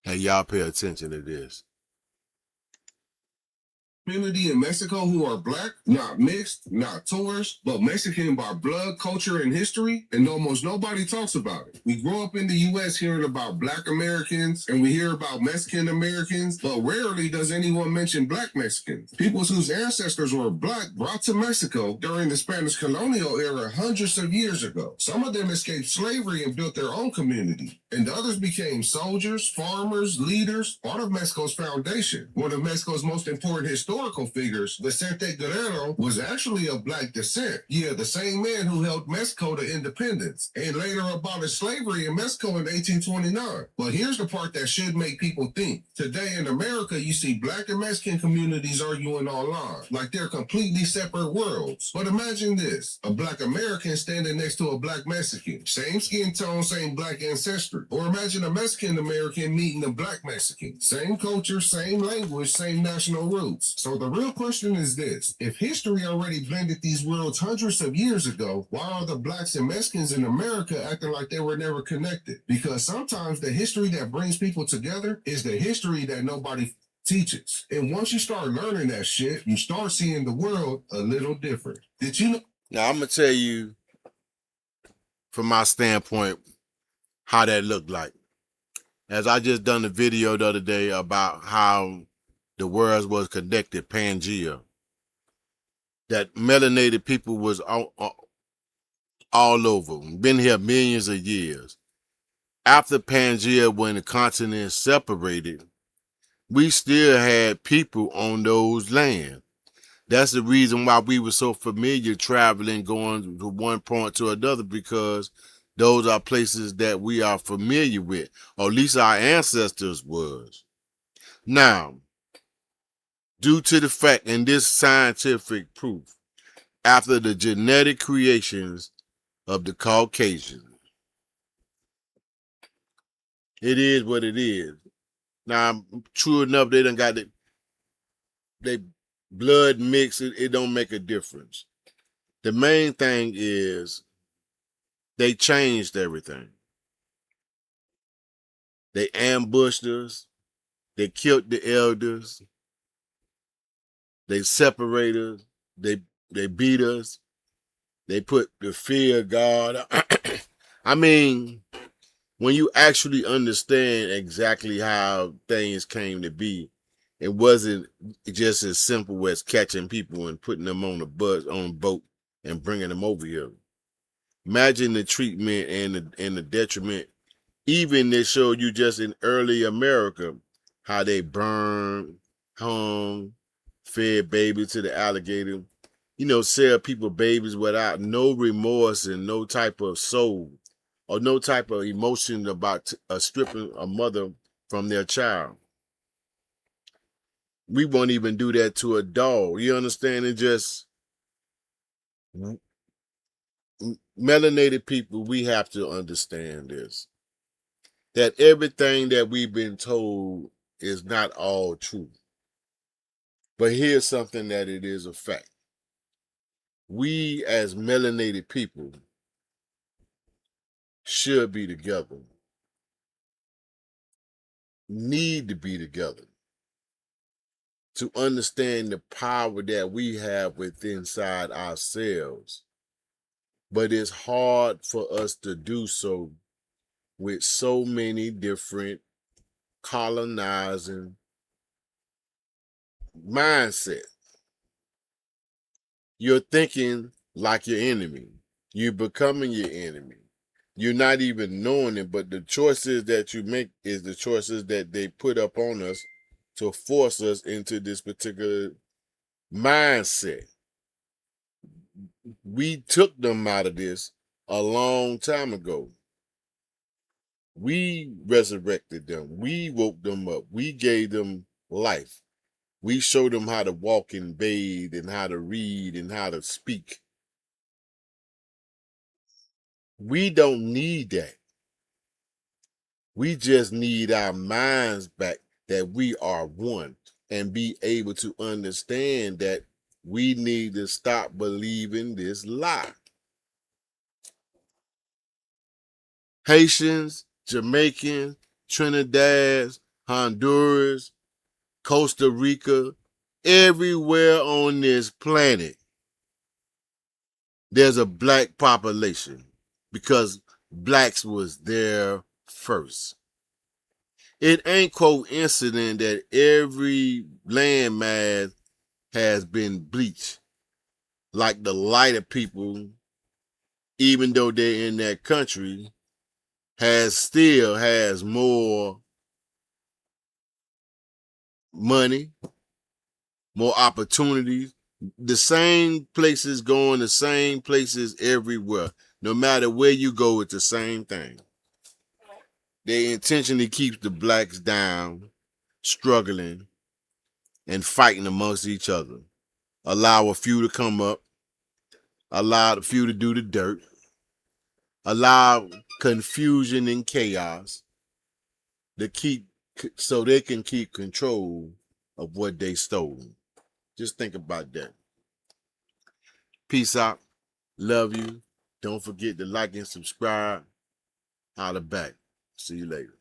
Hey, y'all pay attention to this. Community in Mexico who are black, not mixed, not tourists, but Mexican by blood, culture, and history, and almost nobody talks about it. We grow up in the U.S. hearing about black Americans, and we hear about Mexican Americans, but rarely does anyone mention black Mexicans. People whose ancestors were black brought to Mexico during the Spanish colonial era hundreds of years ago. Some of them escaped slavery and built their own community, and others became soldiers, farmers, leaders, part of Mexico's foundation. One of Mexico's most important historical figures, Vicente Guerrero, was actually of black descent. Yeah, the same man who held Mexico to independence and later abolished slavery in Mexico in 1829. But here's the part that should make people think. Today in America, you see black and Mexican communities arguing online, like they're completely separate worlds. But imagine this, a black American standing next to a black Mexican. Same skin tone, same black ancestry. Or imagine a Mexican American meeting a black Mexican. Same culture, same language, same national roots. So the real question is this. If history already blended these worlds hundreds of years ago, why are the blacks and Mexicans in America acting like they were never connected? Because sometimes the history that brings people together is the history that nobody teaches. And once you start learning that shit, you start seeing the world a little different. Did you know? Now, I'm going to tell you, from my standpoint, how that looked like. As I just done a video the other day about how the world was connected, Pangea, that melanated people was all over, been here millions of years. After Pangea, when the continents separated, we still had people on those lands. That's the reason why we were so familiar traveling, going from one point to another, because those are places that we are familiar with, or at least our ancestors was. Now, due to the fact, and this scientific proof, after the genetic creations of the Caucasian, it is what it is. Now, true enough, they done got they blood mix. It don't make a difference. The main thing is they changed everything. They ambushed us. They killed the elders. They separated us. They beat us. They put the fear of God. I mean, when you actually understand exactly how things came to be, it wasn't just as simple as catching people and putting them on a boat and bringing them over here. Imagine the treatment and the detriment. Even they showed you just in early America how they burned, hung, fed babies to the alligator. Sell people babies without no remorse and no type of soul or no type of emotion about stripping a mother from their child. We won't even do that to a dog. You understand? It just melanated people, we have to understand this. That everything that we've been told is not all true. But here's something that it is a fact. We as melanated people should be together, need to be together to understand the power that we have within inside ourselves. But it's hard for us to do so with so many different colonizing mindset. You're thinking like your enemy. You're becoming your enemy. You're not even knowing it, but the choices that you make is the choices that they put up on us to force us into this particular mindset. We took them out of this a long time ago. We resurrected them. We woke them up. We gave them life. We showed them how to walk and bathe and how to read and how to speak. We don't need that. We just need our minds back, that we are one, and be able to understand that we need to stop believing this lie. Haitians, Jamaicans, Trinidadians, Honduras, Costa Rica, everywhere on this planet, there's a black population because blacks was there first. It ain't coincident that every landmass has been bleached. Like the lighter people, even though they're in that country, still has more money, more opportunities. The same places going the same places everywhere. No matter where you go, it's the same thing. They intentionally keep the blacks down, struggling, and fighting amongst each other. Allow a few to come up, allow a few to do the dirt, allow confusion and chaos to keep so they can keep control of what they stole. Just think about that. Peace out. Love you. Don't forget to like and subscribe. Holla back. See you later.